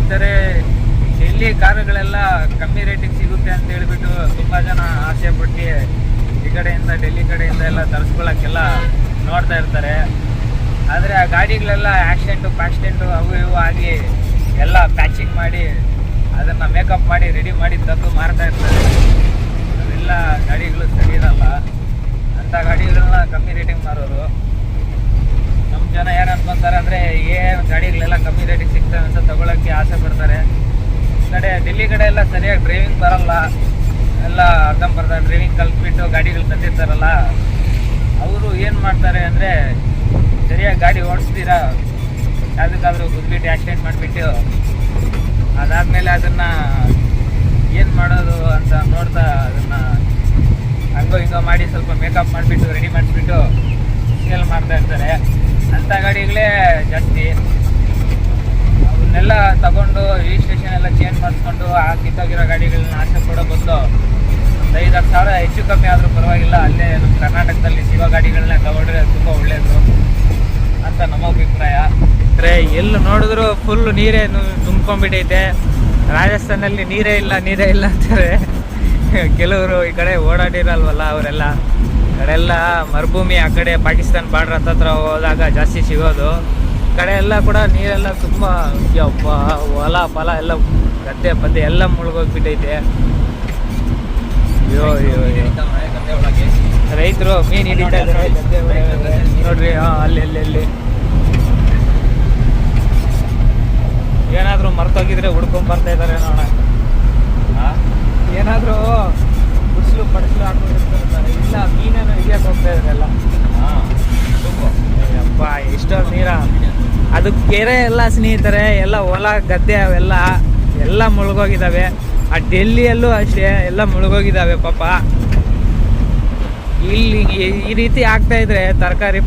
ಸ್ನೇಹಿತರೆ, ಡೆಲ್ಲಿ ಕಾರುಗಳೆಲ್ಲ ಕಮ್ಮಿ ರೇಟಿಗೆ ಸಿಗುತ್ತೆ ಅಂತ ಹೇಳ್ಬಿಟ್ಟು ತುಂಬ ಜನ ಆಸೆ ಪಟ್ಟು ಈ ಕಡೆಯಿಂದ ಡೆಲ್ಲಿ ಕಡೆಯಿಂದ ಎಲ್ಲ ತರಿಸ್ಕೊಳ್ಳೋಕ್ಕೆಲ್ಲ ನೋಡ್ತಾ ಇರ್ತಾರೆ. ಆದರೆ ಆ ಗಾಡಿಗಳೆಲ್ಲ ಆಕ್ಸಿಡೆಂಟು ಅವು ಇವು ಆಗಿ ಎಲ್ಲ ಪ್ಯಾಚಿಂಗ್ ಮಾಡಿ ಅದನ್ನು ಮೇಕಪ್ ಮಾಡಿ ರೆಡಿ ಮಾಡಿ ತಂದು ಮಾರ್ತಾ ಇರ್ತಾರೆ. ಅವೆಲ್ಲ ಗಾಡಿಗಳು ಸರಿ ಇರಲ್ಲ. ಅಂಥ ಗಾಡಿಗಳನ್ನ ಕಮ್ಮಿ ರೇಟಿಗೆ ಮಾರೋದು. ನಮ್ಮ ಜನ ಏನು ಅನ್ಕೊಂತಾರೆ ಅಂದರೆ ಏನು ಗಾಡಿಗಳೆಲ್ಲ ಕಮ್ಮಿ ರೇಟಿಗೆ ಸಿಗ್ತವೆ ಅಂತ ತೊಗೊಳಕ್ಕೆ ಆಸೆ ಪಡ್ತಾರೆ. ಈ ಕಡೆ ಡೆಲ್ಲಿ ಕಡೆ ಎಲ್ಲ ಸರಿಯಾಗಿ ಡ್ರೈವಿಂಗ್ ಬರಲ್ಲ. ಎಲ್ಲ ಅರ್ಧಂಬರ್ಧ ಡ್ರೈವಿಂಗ್ ಕಲ್ತ್ಬಿಟ್ಟು ಗಾಡಿಗಳು ತಂದಿರ್ತಾರಲ್ಲ, ಅವರು ಏನು ಮಾಡ್ತಾರೆ ಅಂದರೆ ಸರಿಯಾಗಿ ಗಾಡಿ ಓಡಿಸ್ತೀರಾ ಯಾವುದಕ್ಕಾದ್ರೂ ಗುದ್ಬಿಟ್ಟು ಆಕ್ಸಿಡೆಂಟ್ ಮಾಡಿಬಿಟ್ಟು ಅದಾದಮೇಲೆ ಅದನ್ನು ಏನು ಮಾಡೋದು ಅಂತ ನೋಡ್ತಾ ಅದನ್ನು ಹಂಗೋ ಹಿಂಗೋ ಮಾಡಿ ಸ್ವಲ್ಪ ಮೇಕಪ್ ಮಾಡಿಬಿಟ್ಟು ರೆಡಿ ಮಾಡಿಸ್ಬಿಟ್ಟು ಸೇಲ್ ಮಾಡ್ತಾ ಇರ್ತಾರೆ. ಅಂಥ ಗಾಡಿಗಳೇ ಜಾಸ್ತಿ. ಅವನ್ನೆಲ್ಲ ತಗೊಂಡು ರಿಜಿಸ್ಟ್ರೇಷನ್ ಎಲ್ಲ ಚೇಂಜ್ ಮಾಡಿಸ್ಕೊಂಡು ಆ ಕಿತ್ತೋಗಿರೋ ಗಾಡಿಗಳನ್ನ ಆಸೆ ಕೊಡೋ ಬಂದು ಒಂದು 5-10 ಸಾವಿರ ಹೆಚ್ಚು ಕಮ್ಮಿ ಆದರೂ ಪರವಾಗಿಲ್ಲ, ಅಲ್ಲೇ ನಮ್ಮ ಕರ್ನಾಟಕದಲ್ಲಿ ಸಿಗೋ ಗಾಡಿಗಳನ್ನ ತಗೊಂಡ್ರೆ ತುಂಬ ಒಳ್ಳೆಯದು ಅಂತ ನಮ್ಮ ಅಭಿಪ್ರಾಯ. ಅಂದರೆ ಎಲ್ಲಿ ನೋಡಿದ್ರು ಫುಲ್ ನೀರೇ ತುಂಬ್ಕೊಂಡ್ಬಿಟ್ಟೈತೆ. ರಾಜಸ್ಥಾನಲ್ಲಿ ನೀರೇ ಇಲ್ಲ ಅಂತಾರೆ ಕೆಲವರು. ಈ ಕಡೆ ಓಡಾಡಿರಲ್ವಲ್ಲ ಅವರೆಲ್ಲ. ಕಡೆಯೆಲ್ಲ ಮರುಭೂಮಿ, ಆ ಕಡೆ ಪಾಕಿಸ್ತಾನ ಬಾರ್ಡ್ರ್ ಹತ್ರ ಹೋದಾಗ ಜಾಸ್ತಿ ಸಿಗೋದು. ಕಡೆ ಎಲ್ಲ ಕೂಡ ನೀರೆಲ್ಲ ತುಂಬ ಹೊಲ ಫಲ ಎಲ್ಲ ಗದ್ದೆ ಪದ್ದೆ ಎಲ್ಲ ಮುಳುಗೋಗ್ಬಿಟ್ಟೈತೆ. ಅಯ್ಯೋ ರೈತರು ಮೀನು ಹಿಡಿತಾ ಇದ್ದಾರೆ ನೋಡ್ರಿ. ಅಲ್ಲಿ ಏನಾದರೂ ಮರ್ತೋಗಿದ್ರೆ ಹುಡ್ಕೊಂಡ್ ಬರ್ತಾ ಇದ್ದಾರೆ ನೋಡ. ಏನಾದರೂ ಗುಡ್ಸ್ಲು ಪಡಿಸ್ಲು ಹಾಕೊಂಡಿರ್ತಾರೆ. ಇಲ್ಲ ಮೀನೇನು ಹಿಡಿಯಕ್ಕೆ ಹೋಗ್ತಾ ಇದ್ರಲ್ಲ. ಅಪ್ಪ ಎಷ್ಟೊಂದು ನೀರ. ಅದು ಕೆರೆ ಎಲ್ಲ ಸ್ನೇಹಿತರೆ, ಎಲ್ಲ ಹೊಲ ಗದ್ದೆ ಅವೆಲ್ಲ ಮುಳುಗೋಗಿದ್ದಾವೆ. ಆ ಡೆಲ್ಲಿಯಲ್ಲೂ ಅಷ್ಟೇ ಎಲ್ಲ ಮುಳುಗೋಗಿದ್ದಾವೆ ಪಾಪ. ಇಲ್ಲಿ ಈ ರೀತಿ ಆಗ್ತಾ ಇದ್ರೆ ತರಕಾರಿ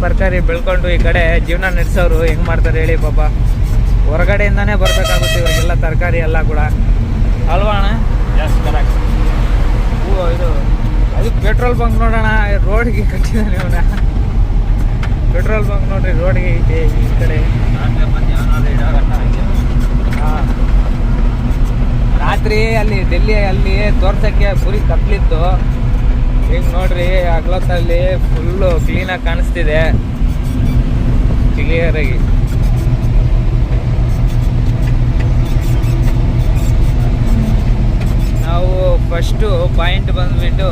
ಬೆಳ್ಕೊಂಡು ಈ ಕಡೆ ಜೀವನ ನಡೆಸೋರು ಹೆಂಗೆ ಮಾಡ್ತಾರೆ ಹೇಳಿ ಪಾಪ. ಹೊರಗಡೆಯಿಂದಾನೇ ಬರಬೇಕಾಗುತ್ತೆ ಇವರಿಗೆಲ್ಲ ತರಕಾರಿ ಎಲ್ಲ ಕೂಡ ಅಲ್ವಾ ಅಣ್ಣ? ಜಾಸ್ತಿ ಕರೆಕ್ಟ್. ಇದು ಅದಕ್ಕೆ ಪೆಟ್ರೋಲ್ ಬಂಕ್ ನೋಡೋಣ, ರೋಡ್ಗೆ ಕಟ್ಟಿದ್ದಾನೆ ಇವನ. ಪೆಟ್ರೋಲ್ ಬಂಕ್ ನೋಡ್ರಿ ರೋಡ್ಗೆ ಐತೆ ಈ ಕಡೆ. ಹಾಂ, ರಾತ್ರಿ ಅಲ್ಲಿ ಡೆಲ್ಲಿಯಲ್ಲಿ ತೋರ್ಸೋಕ್ಕೆ ಪುರಿ ಕತ್ಲಿತ್ತು. ಈಗ ನೋಡ್ರಿ ಹಗಲೊತ್ತಲ್ಲಿ ಫುಲ್ಲು ಕ್ಲೀನಾಗಿ ಕಾಣಿಸ್ತಿದೆ, ಕ್ಲಿಯರಾಗಿ. ನಾವು ಫಸ್ಟು ಪಾಯಿಂಟ್ ಬಂದುಬಿಟ್ಟು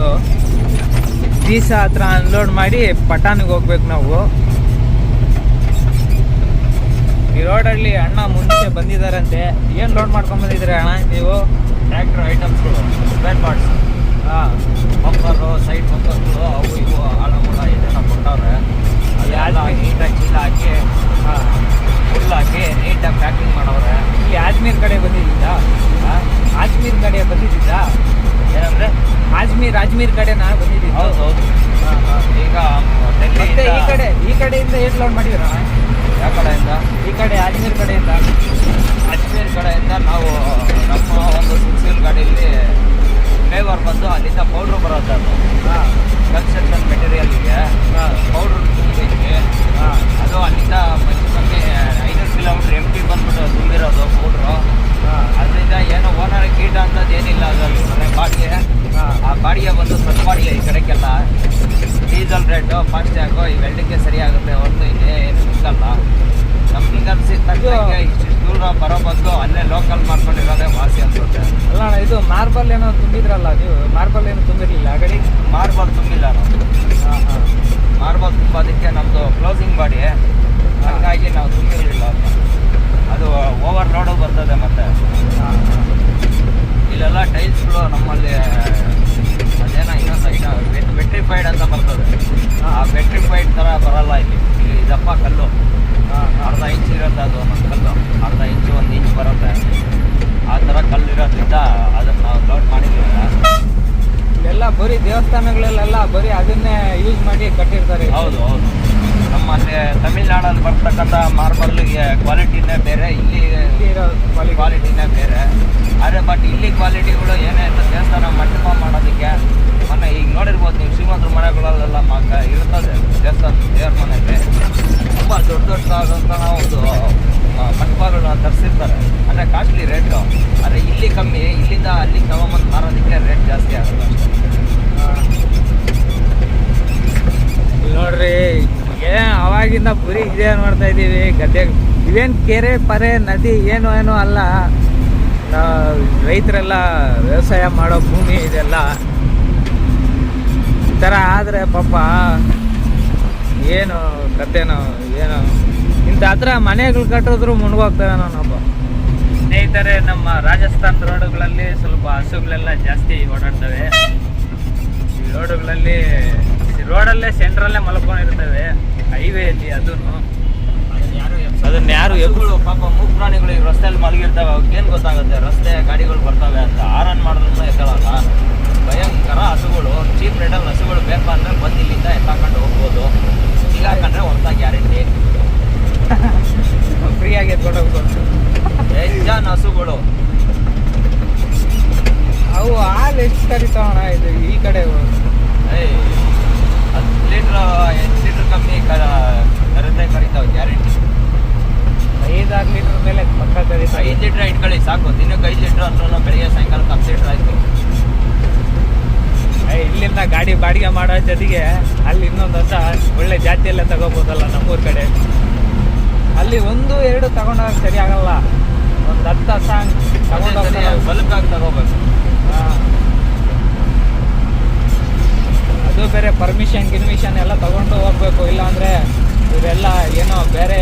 ದೀಸಾ ಹತ್ರ ಅನ್ಲೋಡ್ ಮಾಡಿ ಪಟಾನಿಗೆ ಹೋಗ್ಬೇಕು ನಾವು. ಈ ರೋಡಲ್ಲಿ ಅಣ್ಣ ಮುಂಚೆ ಬಂದಿದ್ದಾರಂತೆ. ಏನು ಲೋಡ್ ಮಾಡ್ಕೊಂಡು ಬಂದಿದ್ದೀರಿ ಅಣ್ಣ ನೀವು? ಟ್ರ್ಯಾಕ್ಟರ್ ಐಟಮ್ಸ್ಗಳು, ಸ್ಪೇರ್ ಪಾರ್ಟ್ಸ್. ಹಾಂ, ಬಂಪರು, ಸೈಡ್ ಬಂಪರ್ಗಳು, ಅವು ಇವು ಆಳಮೂಳ ಇದನ್ನು ಕೊಟ್ಟವ್ರೆ. ಅದೆಲ್ಲ ನೀಟಾಗಿ ಚೀಲ ಹಾಕಿ ಫುಲ್ ಹಾಕಿ ನೀಟಾಗಿ ಪ್ಯಾಕಿಂಗ್ ಮಾಡವ್ರೆ. ಇಲ್ಲಿ ಅಜ್ಮೀರ್ ಕಡೆ ಬಂದಿದ್ದ? ಅಜ್ಮೀರ್ ಕಡೆ ಬಂದಿದ್ದ ಏನಂದರೆ ಅಜ್ಮೀರ್ ಕಡೆ ನಾನು ಬಂದಿದ್ದೀನಿ. ಹೌದು. ಈಗ ಈ ಕಡೆಯಿಂದ ಎಷ್ಟು ಲೋಡ್ ಮಾಡಿದ್ದೀರಾ? ಯಾವ ಕಡೆಯಿಂದ? ಈ ಕಡೆ ಅಜ್ಮೀರ್ ಕಡೆಯಿಂದ. ಅಜ್ಮೀರ್ ಕಡೆಯಿಂದ ನಾವು ನಮ್ಮ ಒಂದು 6 ವೀಲ್ ಗಾಡಿಯಲ್ಲಿ ಡ್ರೈವರ್ ಬಂದು ಅಲ್ಲಿಂದ ಪೌಡ್ರು ಬರೋದು. ಅದು ಕನ್ಸ್ಟ್ರಕ್ಷನ್ ಮೆಟೀರಿಯಲ್ಗೆ ಪೌಡ್ರ್ ತುಂಬಿದ್ವಿ. ಅದು ಅಲ್ಲಿಂದ ಹೆಚ್ಚು ಕಮ್ಮಿ 500 ಕಿಲೋಮೀಟ್ರ್ ಎಂಟಿ ಬಂದ್ಬಿಟ್ಟು ತುಂಬಿರೋದು ಪೌಡ್ರು. ಅದರಿಂದ ಏನೋ ಓನರ್ ಕೀಟ ಅಂತದ್ದು ಏನಿಲ್ಲ ಅದರಲ್ಲಿ. ಮನೆ ಬಾಡಿಗೆ, ಆ ಬಾಡಿಗೆ ಬಂದು ಸ್ವಲ್ಪ ಬಾಡಿಗೆ ಈ ಕಡೆಗೆಲ್ಲ ಡೀಸೆಲ್ ರೇಟು, ಫಾಸ್ಟ್ಯಾಗು ಇವೆರಡಕ್ಕೆ ಸರಿಯಾಗುತ್ತೆ ಹೊರತು ಇನ್ನೇನು ಸಿಕ್ಕಲ್ಲ. ನಮ್ಗೆ ಅನ್ಸಿದ್ದಂಗೆ ಇಷ್ಟು ದೂರ ಬರೋ ಬಂದು ಅಲ್ಲೇ ಲೋಕಲ್ ಮಾಡ್ಕೊಂಡಿರೋದೇ ವಾಸಿ ಅನ್ಸುತ್ತೆ. ಅಲ್ಲ ಇದು ಮಾರ್ಬಲ್ ಏನೋ ತುಂಬಿದ್ರಲ್ಲ ನೀವು? ಮಾರ್ಬಲ್ ಏನು ತುಂಬಿರಲಿಲ್ಲ ಆ ಗಡಿ? ಮಾರ್ಬಲ್ ತುಂಬಿಲ್ಲ ನಾವು. ಮಾರ್ಬಲ್ ತುಂಬೋದಕ್ಕೆ ನಮ್ಮದು ಕ್ಲೋಸಿಂಗ್ ಬಾಡಿ, ಹಾಗಾಗಿ ನಾವು ತುಂಬಿರಲಿಲ್ಲ. ಅದು ಓವರ್ ಲೋಡು ಬರ್ತದೆ. ಮತ್ತು ಇಲ್ಲೆಲ್ಲ ಟೈಲ್ಸ್ಗಳು ನಮ್ಮಲ್ಲಿ ಅದೇನೋ ಇನ್ನೊಂದು ವೆಟ್ರಿಫೈಡ್ ಅಂತ ಬರ್ತದೆ. ಆ ವೆಟ್ರಿಫೈಡ್ ಥರ ಬರಲ್ಲ ಇಲ್ಲಿ. ದಪ್ಪ ಕಲ್ಲು ಅರ್ಧ ಇಂಚ್ ಇರುತ್ತೆ. ಅದು ಒಂದೊಂದು ಕಲ್ಲು ಅರ್ಧ ಇಂಚು 1 ಇಂಚ್ ಬರುತ್ತೆ. ಆ ಥರ ಕಲ್ಲು ಇರೋದ್ರಿಂದ ಅದನ್ನು ನಾವು ಲೋಡ್ ಮಾಡಿದ್ದೀವಿ. ಇಲ್ಲೆಲ್ಲ ಬರೀ ದೇವಸ್ಥಾನಗಳಲ್ಲೆಲ್ಲ ಬರೀ ಅದನ್ನೇ ಯೂಸ್ ಮಾಡಿ ಕಟ್ಟಿರ್ತಾರೆ. ಹೌದು. ನಮ್ಮಲ್ಲಿ ತಮಿಳ್ನಾಡಲ್ಲಿ ಬರ್ತಕ್ಕಂಥ ಮಾರ್ಬಲ್ಗೆ ಕ್ವಾಲಿಟಿನೇ ಬೇರೆ, ಇಲ್ಲಿ ಇರೋ ಕ್ವಾಲಿಟಿನೇ ಬೇರೆ. ಆದರೆ ಬಟ್ ಇಲ್ಲಿ ಕ್ವಾಲಿಟಿಗಳು ಏನೇ ದೇವಸ್ಥಾನ ಮಂಟಪ ಮಾಡೋದಕ್ಕೆ ಮೊನ್ನೆ ಈಗ ನೋಡಿರ್ಬೋದು ನೀವು, ಶ್ರೀಮಂತರ ಮನೆಗಳಲ್ಲೆಲ್ಲ ಇರ್ತದೆ ದೇವಸ್ಥಾನ ದೇವ್ರ ಮನೆಯಲ್ಲಿ ತುಂಬ ದೊಡ್ಡದಾದಂತಹ ಒಂದು ಮಂಟಪಗಳನ್ನ ತರಿಸಿರ್ತಾರೆ. ಅಂದರೆ ಕಾಸ್ಟ್ಲಿ ರೇಟ್ ಇಲ್ಲಿಂದ ಪುರಿ ಇದೇ ಮಾಡ್ತಾ ಇದ್ದೀವಿ ಗದ್ದೆ. ಇವೇನು ಕೆರೆ ಪರೆ ನದಿ ಏನೋ ಅಲ್ಲ, ರೈತರೆಲ್ಲ ವ್ಯವಸಾಯ ಮಾಡೋ ಭೂಮಿ ಇದೆಲ್ಲ. ಈ ಥರ ಆದರೆ ಪಾಪ ಏನು ಕಥೆನೋ ಏನೋ, ಇಂಥ ಹತ್ರ ಮನೆಗಳು ಕಟ್ಟಿದ್ರು ಮುಳುಗೋಗ್ತವೆ ನಾನೊಬ್ಬ. ಸ್ನೇಹಿತರೆ, ನಮ್ಮ ರಾಜಸ್ಥಾನ್ ರೋಡುಗಳಲ್ಲಿ ಸ್ವಲ್ಪ ಹಸುಗಳೆಲ್ಲ ಜಾಸ್ತಿ ಓಡಾಡ್ತವೆ. ಈ ರೋಡಲ್ಲೇ ಸೆಂಟ್ರಲ್ಲೇ ಮಲ್ಕೊಂಡಿರ್ತವೆ ಹೈವೇಯಲ್ಲಿ. ಅದನ್ನ ಯಾರು ಹಸುಗಳು ಪಾಪ ಮೂಕ್ ಪ್ರಾಣಿಗಳು ಈ ರಸ್ತೆಯಲ್ಲಿ ಮಲಗಿರ್ತವೆ. ಅವಕ್ಕೇನು ಗೊತ್ತಾಗುತ್ತೆ, ರಸ್ತೆ ಗಾಡಿಗಳು ಬರ್ತವೆ ಅಂತ ಆರನ್ ಮಾಡಿದ್ರು ಎತ್ತಳಲ್ಲ. ಭಯಂಕರ ಹಸುಗಳು. ಚೀಪ್ ರೇಟಲ್ಲಿ ಹಸುಗಳು ಬೇಕು ಅಂದರೆ ಬಂದು ಇಲ್ಲಿಂದ ಎತ್ತಾಕೊಂಡು ಹೋಗ್ಬೋದು. ಈಗ ಹಾಕೊಂಡ್ರೆ ಹೊರತ ಗ್ಯಾರಂಟಿ ಫ್ರೀಯಾಗಿ ಎತ್ಕೊಂಡು ಹೋಗ್ಬೋದು. ಬೇಜಾನ್ ಹಸುಗಳು. ಅವು ಹಾಲು ಎಷ್ಟು ಕರಿತಾವಣ ಇದು ಈ ಕಡೆ? 10 ಲೀಟ್ರ್ ಕಮ್ಮಿ ಕರೆದೇ ಕರಿತಾವೆ ಗ್ಯಾರಂಟಿ. 5-6 ಲೀಟ್ರ್ ಮೇಲೆ ಪಕ್ಕ ಕರಿತಾವೆ. 5 ಲೀಟ್ರ್ ಇಟ್ಕೊಳ್ಳಿ ಸಾಕು. ದಿನಕ್ಕೆ 5 ಲೀಟ್ರ್ ಅಂದ್ರೂ ಬೆಳಿಗ್ಗೆ ಸಾಯಂಕಾಲ 10 ಲೀಟ್ರ್ ಆಯಿತು. ಇಲ್ಲಿಂದ ಗಾಡಿ ಬಾಡಿಗೆ ಮಾಡೋ ಜೊತೆಗೆ ಅಲ್ಲಿ ಇನ್ನೊಂದು ಹೊಸ ಒಳ್ಳೆ ಜಾತಿಯಲ್ಲೇ ತಗೋಬೋದಲ್ಲ ನಮ್ಮೂರ ಕಡೆ. ಅಲ್ಲಿ 1-2 ತಗೊಂಡಾಗ ಸರಿ ಆಗಲ್ಲ. ಒಂದು 10 ಹಸ ತಗೊಂಡೋಗ್ತಾರೆ, ಬಲ್ಕಾಗಿ ತಗೋಬೇಕು. ಅದು ಬೇರೆ ಗಿರ್ಮಿಷನ್ ಎಲ್ಲ ತಗೊಂಡು ಹೋಗ್ಬೇಕು. ಇಲ್ಲಾಂದರೆ ಇವರೆಲ್ಲ ಏನೋ ಬೇರೆ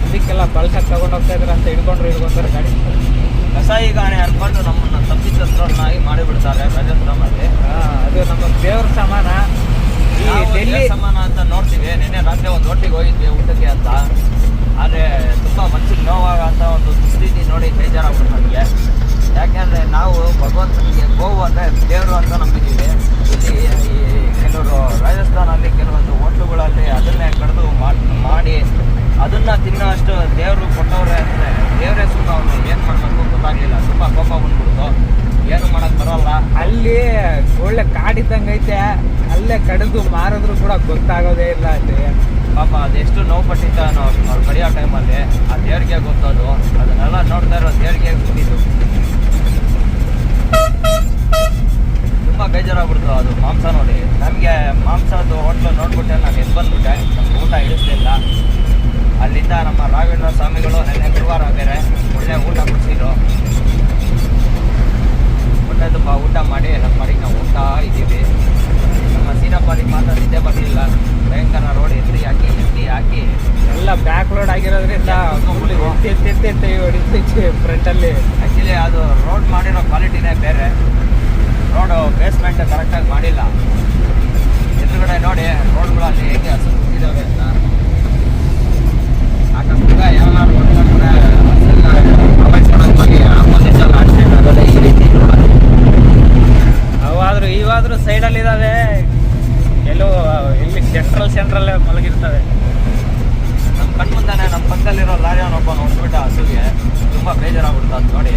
ಇದಕ್ಕೆಲ್ಲ ಬಳ್ಸಕ್ಕೆ ತಗೊಂಡೋಗ್ತಾ ಇದ್ರೆ ಅಂತ ಹಿಡ್ಕೊಂಡ್ರೆ ಗಾಡಿ. ಕಸಾಯಿಗಾಣೆ ಅನ್ಕೊಂಡು ನಮ್ಮನ್ನು ತಪ್ಪಿತಸ್ಥರನ್ನಾಗಿ ಮಾಡಿಬಿಡ್ತಾರೆ ರಾಜಸ್ಥಾನದಲ್ಲಿ. ಅದು ನಮ್ಮ ದೇವ್ರ ಸಮಾನ. ಈ ಡೆಲ್ಲಿ ಸಮಾನ ಅಂತ ನೋಡ್ತೀವಿ. ನಿನ್ನೆ ರಾತ್ರಿ ಒಂದು ಒಟ್ಟಿಗೆ ಹೋಗಿದ್ವಿ ಊಟಕ್ಕೆ ಅಂತ. ಆದರೆ ತುಂಬ ಮನಸ್ಸಿಗೆ ನೋವಾಗಂಥ ಒಂದು ಸ್ಥಿತಿ ನೋಡಿ ಬೇಜಾರಾಗ್ಬಿಟ್ಟು ನಮಗೆ. ಯಾಕೆಂದರೆ ನಾವು ಭಗವಂತನಿಗೆ ಗೋವು ಅಂದರೆ ದೇವರು ಅಂತ ನಂಬಿದ್ದೀವಿ. ಇಲ್ಲಿ ಕೆಲವರು ರಾಜಸ್ಥಾನಲ್ಲಿ ಕೆಲವೊಂದು ಹೋಟ್ಲುಗಳಲ್ಲಿ ಅದನ್ನೇ ಕಡಿದು ಮಾಡಿ ಅದನ್ನು ತಿನ್ನೋ ಅಷ್ಟು ದೇವರು ಕೊಟ್ಟವ್ರೆ ಅಂದರೆ ದೇವರೇ ಸುಮ್ಮನೆ ಅವನು ಏನು ಮಾಡಬೇಕು ಗೊತ್ತಾಗಲಿಲ್ಲ. ತುಂಬ ಕೋಪ ಬಂದ್ಬಿಡ್ತು. ಏನು ಮಾಡೋಕ್ಕೆ ಬರೋಲ್ಲ. ಅಲ್ಲಿ ಒಳ್ಳೆ ಕಾಡಿದ್ದಂಗೆ ಐತೆ. ಅಲ್ಲೇ ಕಡಿದು ಮಾರಿದ್ರು ಕೂಡ ಗೊತ್ತಾಗೋದೇ ಇಲ್ಲ ಅಲ್ಲಿ. ಪಾಪ ಅದೆಷ್ಟು ನೋವು ಪಟ್ಟಿದ್ದ ಅವ್ರು ಕಡಿಯೋ ಟೈಮಲ್ಲಿ ಆ ದೇವ್ರಿಗೆ ಗೊತ್ತದು. ಅದನ್ನೆಲ್ಲ ನೋಡ್ತಾ ಇರೋ ದೇವ್ರಿಗೆ ಗೊತ್ತಿದ್ದು. ತುಂಬ ಬೇಜಾರಾಗ್ಬಿಡ್ತು ಅದು ಮಾಂಸ ನೋಡಿ. ನಮಗೆ ಮಾಂಸದ್ದು ಹೋಟ್ಲು ನೋಡ್ಬಿಟ್ಟೆ ನಾನು ಎದ್ದು ಬಂದ್ಬಿಟ್ಟೆ. ನಮ್ಗೆ ಊಟ ಇಳಿಸ್ಲಿಲ್ಲ. ಅಲ್ಲಿಂದ ನಮ್ಮ ರಾಘವೇಂದ್ರ ಸ್ವಾಮಿಗಳು ನೆನ್ನೆ ಗುರುವಾರ ಬೇರೆ ಒಳ್ಳೆ ಊಟ ಕೊಡಿಸಿದ್ರು. ಹೊಟ್ಟೆ ತುಂಬ ಊಟ ಮಾಡಿ ನಮ್ಮ ಮಡಿಗೆ ನಾವು ಹೋಗ್ತಾ ಇದ್ದೀವಿ. ನಮ್ಮ ಸೀನಪ್ಪರಿಗೆ ಮಾತ್ರ ನಿದ್ದೆ ಬರಲಿಲ್ಲ. ಭಯಂಕರ ರೋಡ್ ಎತ್ತಿ ಹಾಕಿ ಎಲ್ಲ ಬ್ಯಾಕ್ ಲೋಡ್ ಆಗಿರೋದ್ರಿಂದ ಹೊಡಿತೈತಿ ಫ್ರಂಟಲ್ಲಿ. ಆ್ಯಕ್ಚುಲಿ ಅದು ರೋಡ್ ಮಾಡಿರೋ ಕ್ವಾಲಿಟಿನೇ ಬೇರೆ. ರೋಡು ಬೇಸ್ಮೆಂಟ್ ಕರೆಕ್ಟಾಗಿ ಮಾಡಿಲ್ಲ. ಎದುರುಗಡೆ ನೋಡಿ ರೋಡ್ಗಳಲ್ಲಿ ಹೇಗೆ ಹಸು ಕೂತಿದ್ದಾವೆ ಅಂತ. ಆಕಸ್ಮಿಕ ಯಾರು ಹೊಡ್ಕೊಂಡ್ರೆ ಪೊಲೀಸೆಲ್ಲ ಆಕ್ಸಿಡೆಂಟ್ ಆಗೋದೇ ಈ ರೀತಿ. ಅವಾದರೂ ಇವಾದರೂ ಸೈಡಲ್ಲಿದ್ದಾವೆ. ಇಲ್ಲಿ ಸೆಂಟ್ರಲ್ಲೇ ಮಲಗಿರ್ತವೆ. ನಮ್ಮ ಕಣ್ಮುಂದಾನೆ ನಮ್ಮ ಪಕ್ಕದಲ್ಲಿರೋ ಲಾರಿಯವನೊಬ್ಬ ಹೊಡ್ಬಿಟ್ಟ ಹಸುಗೆ. ತುಂಬ ಬೇಜಾರಾಗ್ಬಿಡ್ತು ಅದು ನೋಡಿ.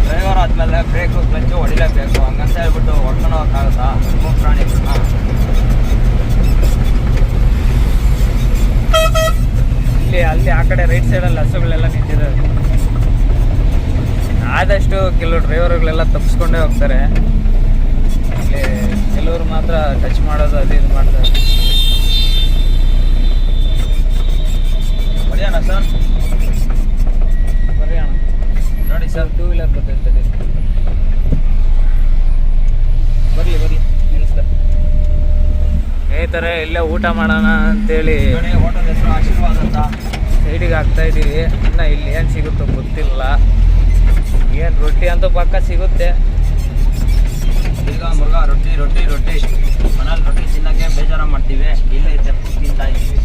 ಡ್ರೈವರ್ ಆದಮೇಲೆ ಬ್ರೇಕು ಕ್ಲಚ್ಚು ಹೊಡಿಲೇಬೇಕು. ಹಂಗಂತ ಹೇಳ್ಬಿಟ್ಟು ಹೊಡ್ಕೊಂಡು ಹೋಗೋಕ್ಕಾಗುತ್ತಾ ಮೂರು ಪ್ರಾಣಿಗಳನ್ನ? ಅಲ್ಲಿ ಆ ಕಡೆ ರೈಟ್ ಸೈಡಲ್ಲಿ ಹಸುಗಳೆಲ್ಲ ನಿಂತಿದ್ದಾವೆ. ಆದಷ್ಟು ಕೆಲವು ಡ್ರೈವರ್ಗಳೆಲ್ಲ ತಪ್ಪಿಸ್ಕೊಂಡೇ ಹೋಗ್ತಾರೆ. ಇಲ್ಲಿ ಕೆಲವರು ಮಾತ್ರ ಟಚ್ ಮಾಡೋದು ಅದು ಇದು ಮಾಡ್ತಾರೆ. ಹೊಡಿಯೋಣ ಸರ್, ಬರ್ರಿ ಅಣ್ಣ. ನೋಡಿ ಸರ್, 2 ವೀಲರ್ ಬರ್ತೈತೆ. ಬರಲಿ ನಿಲ್ಲಿಸ್ದ. ಸ್ನೇಹಿತರೆ, ಇಲ್ಲೇ ಊಟ ಮಾಡೋಣ ಅಂತೇಳಿ ನೋಡಿ ಹೋಟೆಲ್ ಹೆಸರು ಆಶೀರ್ವಾದ ಅಂತ ಸೈಡಿಗೆ ಹಾಕ್ತಾ ಇದ್ದೀವಿ. ಇನ್ನು ಇಲ್ಲಿ ಏನು ಸಿಗುತ್ತೋ ಗೊತ್ತಿಲ್ಲ. ಏನು ರೊಟ್ಟಿ ಅಂತೂ ಪಕ್ಕ ಸಿಗುತ್ತೆ. ಈಗ ಮುರುಘಾ ರೊಟ್ಟಿ ಮನೇಲಿ ರೊಟ್ಟಿ ತಿನ್ನೋಕ್ಕೆ ಬೇಜಾರ ಮಾಡ್ತೀವಿ. ಇಲ್ಲೇ ತಿಂತಾ ಇದ್ದೀವಿ.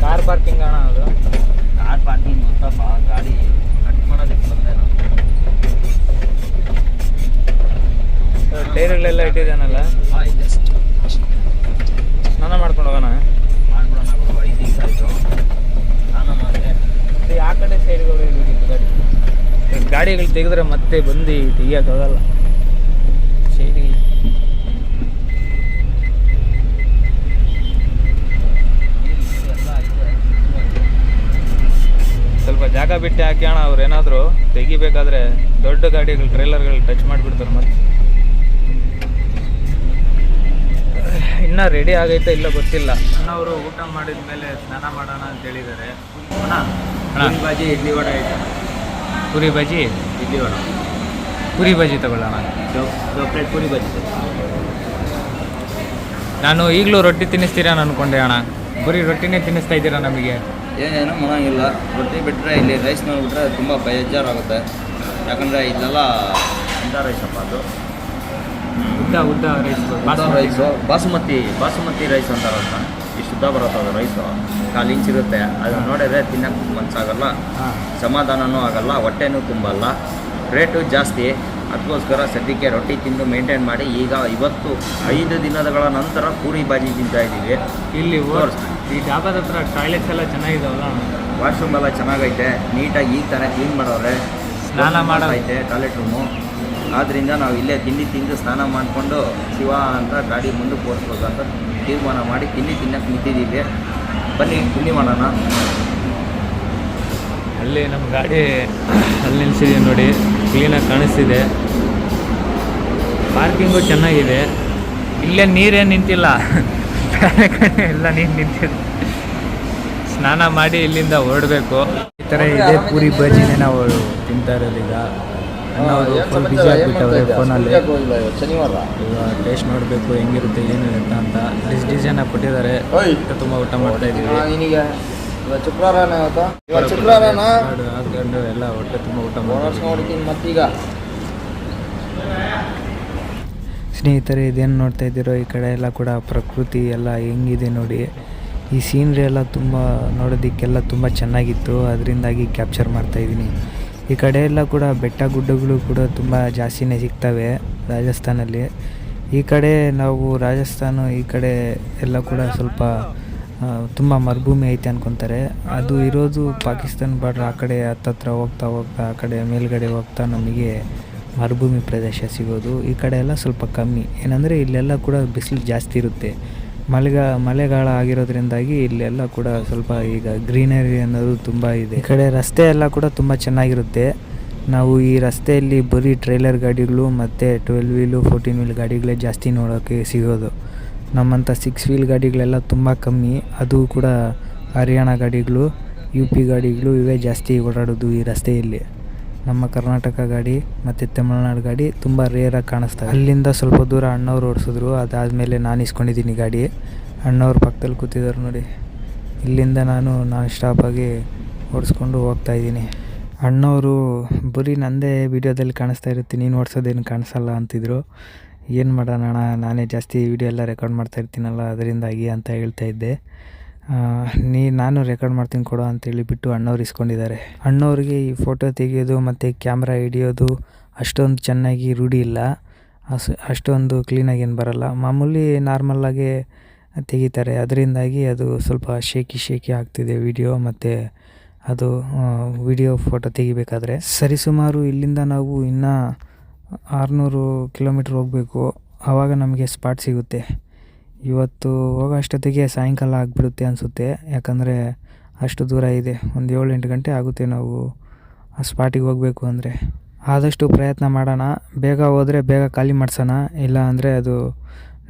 ಕಾರ್ ಪಾರ್ಕಿಂಗ್ ಅಣ್ಣ ಅದು. ಕಾರ್ ಪಾರ್ಕಿಂಗ್ ಗೊತ್ತಪ್ಪ, ಗಾಡಿ ಕಟ್ ಮಾಡೋದಕ್ಕೆ ಬಂದೆ ನಾನು. ಟೈರ್ಗಳೆಲ್ಲ ಇಟ್ಟಿದ್ದಾನಲ್ಲ, ಸ್ನಾನ ಮಾಡ್ಕೊಂಡು ಹೋಗೋಣ. ಮಾಡ್ಬಿಡೋಣ. 5 ದಿವಸ ಆಯಿತು ಸ್ನಾನ ಮಾಡಿದೆ. ಆ ಕಡೆ ಸೈಡ್ಗೆ ಹೋಗಿದ್ದು ಗಾಡಿಗಳು ತೆಗೆದ್ರೆ ಮತ್ತೆ ಬಂದು ತೆಗಿಯೋಕ್ಕಾಗಲ್ಲ ಸೈಡಿಗೆ. ಸ್ವಲ್ಪ ಜಾಗ ಬಿಟ್ಟು ಹಾಕಿ ಅಣ್ಣ. ಅವ್ರು ಏನಾದರೂ ತೆಗಿಬೇಕಾದ್ರೆ ದೊಡ್ಡ ಗಾಡಿಗಳು ಟ್ರೇಲರ್ಗಳು ಟಚ್ ಮಾಡಿಬಿಡ್ತಾರೆ ಮತ್ತೆ. ಇನ್ನೂ ರೆಡಿ ಆಗೈತೆ ಇಲ್ಲ ಗೊತ್ತಿಲ್ಲ. ಅಣ್ಣವರು ಊಟ ಮಾಡಿದ ಮೇಲೆ ಸ್ನಾನ ಮಾಡೋಣ ಅಂತ ಹೇಳಿದ್ದಾರೆ. ಪೂರಿ ಬಾಜಿ ಇಡ್ಲಿ ವಡೆ ಐತೆ. ಪೂರಿ ಬಜ್ಜಿ ಇಡ್ಲಿ ವಡೆ ಪೂರಿ ಬಜ್ಜಿ ತಗೊಳ್ಳೋಣ. 2 ಪ್ಲೇಟ್ ಪೂರಿ ಬಾಜಿ. ನಾನು ಈಗಲೂ ರೊಟ್ಟಿ ತಿನ್ನಿಸ್ತೀರಾ ಅನ್ಕೊಂಡೆ ಅಣ್ಣ. ಬರೀ ರೊಟ್ಟಿನೇ ತಿನ್ನಿಸ್ತಾ ಇದ್ದೀರಾ ನಮಗೆ. ಏನೇನು ಮಾಡೋಂಗಿಲ್ಲ. ರೊಟ್ಟಿ ಬಿಟ್ಟರೆ ಇಲ್ಲಿ ರೈಸ್ ನೋಡಿಬಿಟ್ರೆ ತುಂಬ ಬೇಜಾರಾಗುತ್ತೆ. ಯಾಕಂದರೆ ಇಲ್ಲೆಲ್ಲ ಎಂಥ ರೈಸಪ್ಪ ಅದು ಉದ್ದ ರೈಸ್ ರೈಸು ಬಾಸುಮತಿ ರೈಸ್ ಅಂತಾರಂತ. ಇಷ್ಟು ಉದ್ದ ಬರುತ್ತೆ ಅದು ರೈಸು. 1/4 ಇಂಚ್ ಇರುತ್ತೆ. ಅದು ನೋಡಿದ್ರೆ ತಿನ್ನೋಕ್ಕೆ ಮನಸ್ಸಾಗಲ್ಲ, ಸಮಾಧಾನವೂ ಆಗಲ್ಲ, ಹೊಟ್ಟೆನೂ ತುಂಬಲ್ಲ. ರೇಟು ಜಾಸ್ತಿ. ಅದಕ್ಕೋಸ್ಕರ ಸದ್ಯಕ್ಕೆ ರೊಟ್ಟಿ ತಿಂದು ಮೇಂಟೈನ್ ಮಾಡಿ ಇವತ್ತು 5 ದಿನಗಳ ನಂತರ ಪೂರಿ ಬಾಜಿ ತಿಂತಾಯಿದ್ದೀವಿ. ಇಲ್ಲಿ ಈ ಡಾಬಾದ ಹತ್ರ ಟಾಯ್ಲೆಟ್ಸ್ ಎಲ್ಲ ಚೆನ್ನಾಗಿದಾವಲ್ಲ, ವಾಶ್ರೂಮ್ ಎಲ್ಲ ಚೆನ್ನಾಗೈತೆ, ನೀಟಾಗಿ ಈಗ ತಾನೇ ಕ್ಲೀನ್ ಮಾಡೋರೆ. ಸ್ನಾನ ಮಾಡೈತೆ ಟಾಯ್ಲೆಟ್ ರೂಮು. ಆದ್ದರಿಂದ ನಾವು ಇಲ್ಲೇ ತಿಂದು ಸ್ನಾನ ಮಾಡಿಕೊಂಡು ಶಿವ ಅಂತ ಗಾಡಿ ಮುಂದಕ್ಕೆ ಓಡಿಸ್ಬೋದು ಅಂತ ತೀರ್ಮಾನ ಮಾಡಿ ತಿನ್ನಕ್ಕೆ ನಿಂತಿದ್ದೀವಿ. ಬನ್ನಿ ತಿಂಡಿ ಮಾಡೋಣ. ಅಲ್ಲಿ ನಮ್ಮ ಗಾಡಿ ಅಲ್ಲಿ ನಿಲ್ಸಿದೆ ನೋಡಿ, ಕ್ಲೀನಾಗಿ ಕಾಣಿಸ್ತಿದೆ. ಪಾರ್ಕಿಂಗು ಚೆನ್ನಾಗಿದೆ. ಇಲ್ಲೇ ನೀರೇನು ನಿಂತಿಲ್ಲ, ಬೇರೆ ಕಡೆ ಎಲ್ಲ ನೀರು ನಿಂತಿದೆ. ಸ್ನಾನ ಮಾಡಿ ಇಲ್ಲಿಂದ ಹೊರಡಬೇಕು. ಈ ಥರ ಇದೆ ಪೂರಿ ಬಜ್ಜಿನೇ ನಾವು ತಿಂತಾ ಇರೋದೀಗ. ಅನ್ನೋರು ಫುಲ್ ಬಿಜಿ ಆಗಿಬಿಟ್ಟವ್ರೆ ಫೋನಲ್ಲಿ. ಶನಿವಾರ ಈಗ ಟೇಸ್ಟ್ ನೋಡಬೇಕು ಹೆಂಗಿರುತ್ತೆ ಏನು ಅಂತ. ಡಿಸೈನ್ ಕೊಟ್ಟಿದ್ದಾರೆ. ತುಂಬ ಊಟ ಮಾಡ್ತಾ ಇದ್ದೀವಿ. ಹಾಕೊಂಡು ಎಲ್ಲ ಹೊಟ್ಟೆ ತುಂಬ ಊಟ ಮಾಡ್ತೀನಿ. ಮತ್ತೀಗ ಸ್ನೇಹಿತರೆ, ಇದೇನು ನೋಡ್ತಾ ಇದ್ದೀರೋ ಈ ಕಡೆ ಎಲ್ಲ ಕೂಡ ಪ್ರಕೃತಿ ಎಲ್ಲ ಹೆಂಗಿದೆ ನೋಡಿ. ಈ ಸೀನ್ರಿ ಎಲ್ಲ ತುಂಬ ನೋಡೋದಕ್ಕೆಲ್ಲ ತುಂಬ ಚೆನ್ನಾಗಿತ್ತು. ಅದರಿಂದಾಗಿ ಕ್ಯಾಪ್ಚರ್ ಮಾಡ್ತಾಯಿದ್ದೀನಿ. ಈ ಕಡೆ ಎಲ್ಲ ಕೂಡ ಬೆಟ್ಟ ಗುಡ್ಡಗಳು ಕೂಡ ತುಂಬ ಜಾಸ್ತಿನೇ ಸಿಗ್ತವೆ ರಾಜಸ್ಥಾನಲ್ಲಿ. ಈ ಕಡೆ ನಾವು ರಾಜಸ್ಥಾನ ಈ ಕಡೆ ಎಲ್ಲ ಕೂಡ ಸ್ವಲ್ಪ ತುಂಬ ಮರುಭೂಮಿ ಐತೆ ಅನ್ಕೊತಾರೆ. ಅದು ಇರೋದು ಪಾಕಿಸ್ತಾನ ಬಾರ್ಡ್ರ್ ಆ ಕಡೆ ಹತ್ತತ್ರ ಹೋಗ್ತಾ ಆ ಕಡೆ ಮೇಲ್ಗಡೆ ಹೋಗ್ತಾ ನಮಗೆ ಮರುಭೂಮಿ ಪ್ರದೇಶ ಸಿಗೋದು. ಈ ಕಡೆ ಎಲ್ಲ ಸ್ವಲ್ಪ ಕಮ್ಮಿ. ಏನಂದರೆ ಇಲ್ಲೆಲ್ಲ ಕೂಡ ಬಿಸಿಲು ಜಾಸ್ತಿ ಇರುತ್ತೆ. ಮಳೆಗಾಲ ಆಗಿರೋದ್ರಿಂದಾಗಿ ಇಲ್ಲೆಲ್ಲ ಕೂಡ ಸ್ವಲ್ಪ ಈಗ ಗ್ರೀನರಿ ಅನ್ನೋದು ತುಂಬ ಇದೆ. ಈ ಕಡೆ ರಸ್ತೆ ಎಲ್ಲ ಕೂಡ ತುಂಬ ಚೆನ್ನಾಗಿರುತ್ತೆ. ನಾವು ಈ ರಸ್ತೆಯಲ್ಲಿ ಬರೀ ಟ್ರೈಲರ್ ಗಾಡಿಗಳು ಮತ್ತು 12 ವೀಲು 14 ವೀಲ್ ಗಾಡಿಗಳೇ ಜಾಸ್ತಿ ನೋಡೋಕ್ಕೆ ಸಿಗೋದು. ನಮ್ಮಂಥ 6 ವೀಲ್ ಗಾಡಿಗಳೆಲ್ಲ ತುಂಬ ಕಮ್ಮಿ. ಅದು ಕೂಡ ಹರಿಯಾಣ ಗಾಡಿಗಳು, UP ಗಾಡಿಗಳು ಇವೇ ಜಾಸ್ತಿ ಓಡಾಡೋದು ಈ ರಸ್ತೆಯಲ್ಲಿ. ನಮ್ಮ ಕರ್ನಾಟಕ ಗಾಡಿ ಮತ್ತು ತಮಿಳ್ನಾಡು ಗಾಡಿ ತುಂಬ ರೇರಾಗಿ ಕಾಣಿಸ್ತವೆ. ಅಲ್ಲಿಂದ ಸ್ವಲ್ಪ ದೂರ ಅಣ್ಣವ್ರು ಓಡಿಸಿದ್ರು. ಅದಾದಮೇಲೆ ನಾನು ಇಸ್ಕೊಂಡಿದ್ದೀನಿ ಗಾಡಿ. ಅಣ್ಣವ್ರು ಪಕ್ಕದಲ್ಲಿ ಕೂತಿದ್ದಾರೆ ನೋಡಿ. ಇಲ್ಲಿಂದ ನಾನು ಸ್ಟಾಪಾಗಿ ಓಡಿಸ್ಕೊಂಡು ಹೋಗ್ತಾಯಿದ್ದೀನಿ. ಅಣ್ಣವರು ಬರೀ ನಂದೇ ವೀಡಿಯೋದಲ್ಲಿ ಕಾಣಿಸ್ತಾ ಇರುತ್ತೆ, ನೀನು ಓಡಿಸೋದೇನು ಕಾಣಿಸಲ್ಲ ಅಂತಿದ್ರು. ಏನು ಮಾಡೋಣ ಅಣ್ಣ, ನಾನೇ ಜಾಸ್ತಿ ವೀಡಿಯೋ ಎಲ್ಲ ರೆಕಾರ್ಡ್ ಮಾಡ್ತಾ ಇರ್ತೀನಲ್ಲ ಅದರಿಂದಾಗಿ ಅಂತ ಹೇಳ್ತಾಯಿದ್ದೆ. ನಾನು ರೆಕಾರ್ಡ್ ಮಾಡ್ತೀನಿ ಕೊಡೋ ಅಂತೇಳಿಬಿಟ್ಟು ಅಣ್ಣವ್ರು ಇಸ್ಕೊಂಡಿದ್ದಾರೆ. ಅಣ್ಣವ್ರಿಗೆ ಈ ಫೋಟೋ ತೆಗೆಯೋದು ಮತ್ತು ಕ್ಯಾಮ್ರಾ ಹಿಡಿಯೋದು ಅಷ್ಟೊಂದು ಚೆನ್ನಾಗಿ ರೂಢಿ ಇಲ್ಲ. ಅಷ್ಟೊಂದು ಕ್ಲೀನಾಗಿ ಏನು ಬರೋಲ್ಲ. ಮಾಮೂಲಿ ನಾರ್ಮಲ್ಲಾಗೆ ತೆಗಿತಾರೆ. ಅದರಿಂದಾಗಿ ಅದು ಸ್ವಲ್ಪ ಶೇಕಿ ಆಗ್ತಿದೆ ವಿಡಿಯೋ ಮತ್ತು ಅದು ವಿಡಿಯೋ ಫೋಟೋ ತೆಗಿಬೇಕಾದ್ರೆ. ಸರಿಸುಮಾರು ಇಲ್ಲಿಂದ ನಾವು ಇನ್ನೂ 600 ಕಿಲೋಮೀಟ್ರ್ ಹೋಗಬೇಕು. ಆವಾಗ ನಮಗೆ ಸ್ಪಾಟ್ ಸಿಗುತ್ತೆ. ಇವತ್ತು ಹೋಗೋ ಅಷ್ಟೊತ್ತಿಗೆ ಸಾಯಂಕಾಲ ಆಗಿಬಿಡುತ್ತೆ ಅನಿಸುತ್ತೆ. ಯಾಕಂದರೆ ಅಷ್ಟು ದೂರ ಇದೆ. ಒಂದು 7-8 ಗಂಟೆ ಆಗುತ್ತೆ ನಾವು ಆ ಸ್ಪಾಟಿಗೆ ಹೋಗಬೇಕು ಅಂದರೆ. ಆದಷ್ಟು ಪ್ರಯತ್ನ ಮಾಡೋಣ. ಬೇಗ ಹೋದರೆ ಬೇಗ ಖಾಲಿ ಮಾಡಿಸೋಣ. ಇಲ್ಲ ಅಂದರೆ ಅದು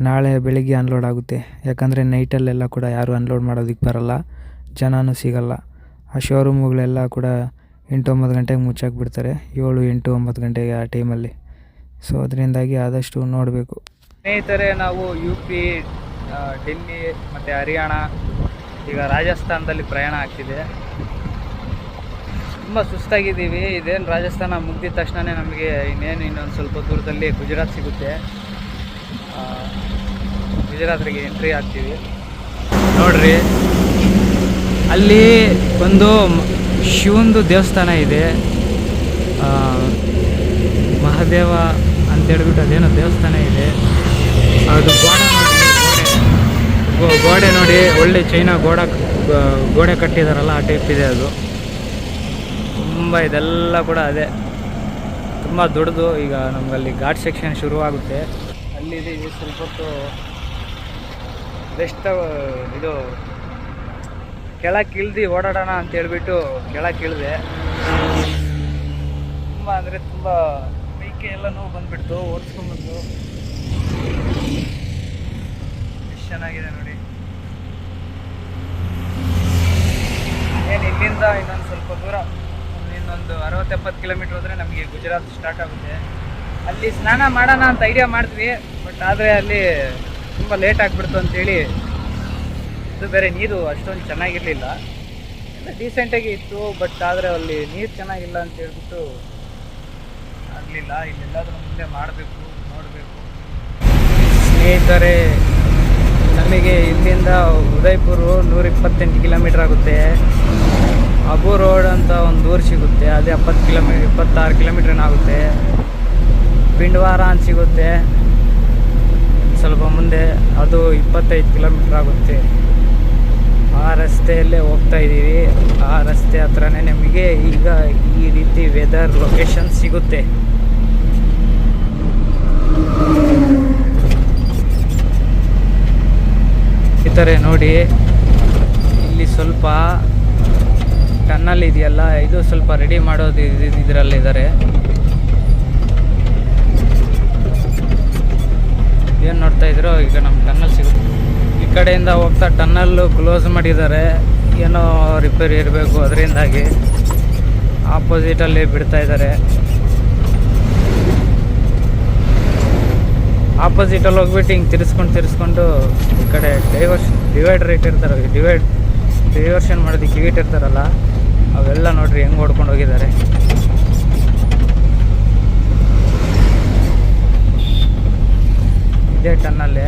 ನಾಳೆ ಬೆಳಿಗ್ಗೆ ಅನ್ಲೋಡ್ ಆಗುತ್ತೆ. ಯಾಕಂದರೆ ನೈಟಲ್ಲೆಲ್ಲ ಕೂಡ ಯಾರೂ ಅನ್ಲೋಡ್ ಮಾಡೋದಕ್ಕೆ ಬರೋಲ್ಲ, ಜನನೂ ಸಿಗೋಲ್ಲ. ಆ ಶೋರೂಮ್ಗಳೆಲ್ಲ ಕೂಡ 8-9 ಗಂಟೆಗೆ ಮುಚ್ಚಾಕ್ಬಿಡ್ತಾರೆ. 7-8-9 ಗಂಟೆಗೆ ಆ ಟೈಮಲ್ಲಿ. ಸೊ ಅದರಿಂದಾಗಿ ಆದಷ್ಟು ನೋಡಬೇಕು. ಸ್ನೇಹಿತರೆ, ನಾವು UP, ಡೆಲ್ಲಿ ಮತ್ತು ಹರಿಯಾಣ, ಈಗ ರಾಜಸ್ಥಾನದಲ್ಲಿ ಪ್ರಯಾಣ ಆಗ್ತಿದೆ. ತುಂಬ ಸುಸ್ತಾಗಿದ್ದೀವಿ. ಇದೇನು ರಾಜಸ್ಥಾನ ಮುಗಿದ ತಕ್ಷಣವೇ ನಮಗೆ ಇನ್ನೊಂದು ಸ್ವಲ್ಪ ದೂರದಲ್ಲಿ ಗುಜರಾತ್ ಸಿಗುತ್ತೆ. ಗುಜರಾತ್ಗೆ ಎಂಟ್ರಿ ಆಗ್ತೀವಿ. ನೋಡ್ರಿ, ಅಲ್ಲಿ ಒಂದು ಶಿವಂದು ದೇವಸ್ಥಾನ ಇದೆ, ಮಹಾದೇವ ಅಂತೇಳ್ಬಿಟ್ಟು ಅದೇನೋ ದೇವಸ್ಥಾನ ಇದೆ. ಅದು ಗೋಡೆ ನೋಡಿ, ಒಳ್ಳೆ ಚೈನಾ ಗೋಡೆ ಕಟ್ಟಿದಾರಲ್ಲ ಆ ಟೈಪ್ ಇದೆ ಅದು. ತುಂಬ ಇದೆಲ್ಲ ಕೂಡ ಅದೇ ತುಂಬ ದೊಡ್ಡದು. ಈಗ ನಮಗಲ್ಲಿ ಘಾಟ್ ಸೆಕ್ಷನ್ ಶುರುವಾಗುತ್ತೆ. ಅಲ್ಲಿದೆ ಸ್ವಲ್ಪ ಹೊತ್ತು ರೆಸ್ಟ್ ಇದು ಕೆಳಗೆ ಇಳ್ದು ಓಡಾಡೋಣ ಅಂತ ಹೇಳ್ಬಿಟ್ಟು ಕೆಳಗೆ ಇಳಿದೆ. ತುಂಬ ಅಂದರೆ ತುಂಬ ಮೈಕೆ ಎಲ್ಲ ನೋವು ಬಂದುಬಿಡ್ತು ಓಡಿಸ್ಕೊಂಡ್ಬಂದು. ಎಷ್ಟು ಚೆನ್ನಾಗಿದೆ ನೋಡಿ. ಏನು ಇಲ್ಲಿಂದ ಇನ್ನೊಂದು ಸ್ವಲ್ಪ ದೂರ, ಇನ್ನೊಂದು 60-70 ಕಿಲೋಮೀಟ್ರ್ ಹೋದರೆ ನಮಗೆ ಗುಜರಾತ್ ಸ್ಟಾರ್ಟ್ ಆಗುತ್ತೆ. ಅಲ್ಲಿ ಸ್ನಾನ ಮಾಡೋಣ ಅಂತ ಐಡಿಯಾ ಮಾಡಿದ್ವಿ, ಬಟ್ ಆದರೆ ಅಲ್ಲಿ ತುಂಬ ಲೇಟ್ ಆಗಿಬಿಡ್ತು ಅಂತೇಳಿ. ಇದು ಬೇರೆ ನೀರು ಅಷ್ಟೊಂದು ಚೆನ್ನಾಗಿರಲಿಲ್ಲ, ಎಲ್ಲ ಡೀಸೆಂಟಾಗಿ ಇತ್ತು, ಬಟ್ ಆದರೆ ಅಲ್ಲಿ ನೀರು ಚೆನ್ನಾಗಿಲ್ಲ ಅಂತ ಹೇಳ್ಬಿಟ್ಟು ಆಗಲಿಲ್ಲ. ಇಲ್ಲೆಲ್ಲಾದರೂ ಮುಂದೆ ಮಾಡಬೇಕು, ನೋಡಬೇಕು. ಸ್ನೇಹಿತರೆ, ನಮಗೆ ಇಲ್ಲಿಂದ ಉದಯ್ಪುರ 128 ಕಿಲೋಮೀಟ್ರ್ ಆಗುತ್ತೆ. ಅಬು ರೋಡ್ ಅಂತ ಒಂದು ಊರು ಸಿಗುತ್ತೆ, ಅದೇ 26 ಕಿಲೋಮೀಟ್ರ್ ಏನಾಗುತ್ತೆ. ಪಿಂಡ್ವಾರ ಅಂತ ಸಿಗುತ್ತೆ ಸ್ವಲ್ಪ ಮುಂದೆ, ಅದು 25 ಕಿಲೋಮೀಟ್ರ್ ಆಗುತ್ತೆ. ಆ ರಸ್ತೆಯಲ್ಲೇ ಹೋಗ್ತಾ ಇದ್ದೀವಿ. ಆ ರಸ್ತೆ ಹತ್ರನೇ ನಮಗೆ ಈಗ ಈ ರೀತಿ ವೆದರ್ ಲೊಕೇಶನ್ ಸಿಗುತ್ತೆ. ಈ ಥರ ನೋಡಿ, ಇಲ್ಲಿ ಸ್ವಲ್ಪ ಟನ್ನಲ್ ಇದೆಯಲ್ಲ, ಇದು ಸ್ವಲ್ಪ ರೆಡಿ ಮಾಡೋದು ಇದರಲ್ಲಿದ್ದಾರೆ. ಏನು ನೋಡ್ತಾ ಇದ್ರು, ಈಗ ನಮ್ಮ ಟನ್ನಲ್ ಸಿಗುತ್ತೆ. ಈ ಕಡೆಯಿಂದ ಹೋಗ್ತಾ ಟನ್ನಲ್ಲು ಕ್ಲೋಸ್ ಮಾಡಿದ್ದಾರೆ, ಏನೋ ರಿಪೇರಿ ಇರಬೇಕು, ಅದರಿಂದಾಗಿ ಆಪೋಸಿಟಲ್ಲಿ ಬಿಡ್ತಾ ಇದ್ದಾರೆ. ಆಪೋಸಿಟಲ್ಲಿ ಹೋಗ್ಬಿಟ್ಟು ಹಿಂಗೆ ತಿರ್ಸ್ಕೊಂಡು ಈ ಕಡೆ ಡಿವೈಡರ್ ಇಟ್ಟಿರ್ತಾರೆ, ಡೈವರ್ಷನ್ ಮಾಡೋದಕ್ಕೆ ಇಟ್ಟಿರ್ತಾರಲ್ಲ, ಅವೆಲ್ಲ ನೋಡ್ರಿ ಹೆಂಗೆ ಓಡ್ಕೊಂಡು ಹೋಗಿದ್ದಾರೆ. ಇದೇ ಟನ್ನಲ್ಲೇ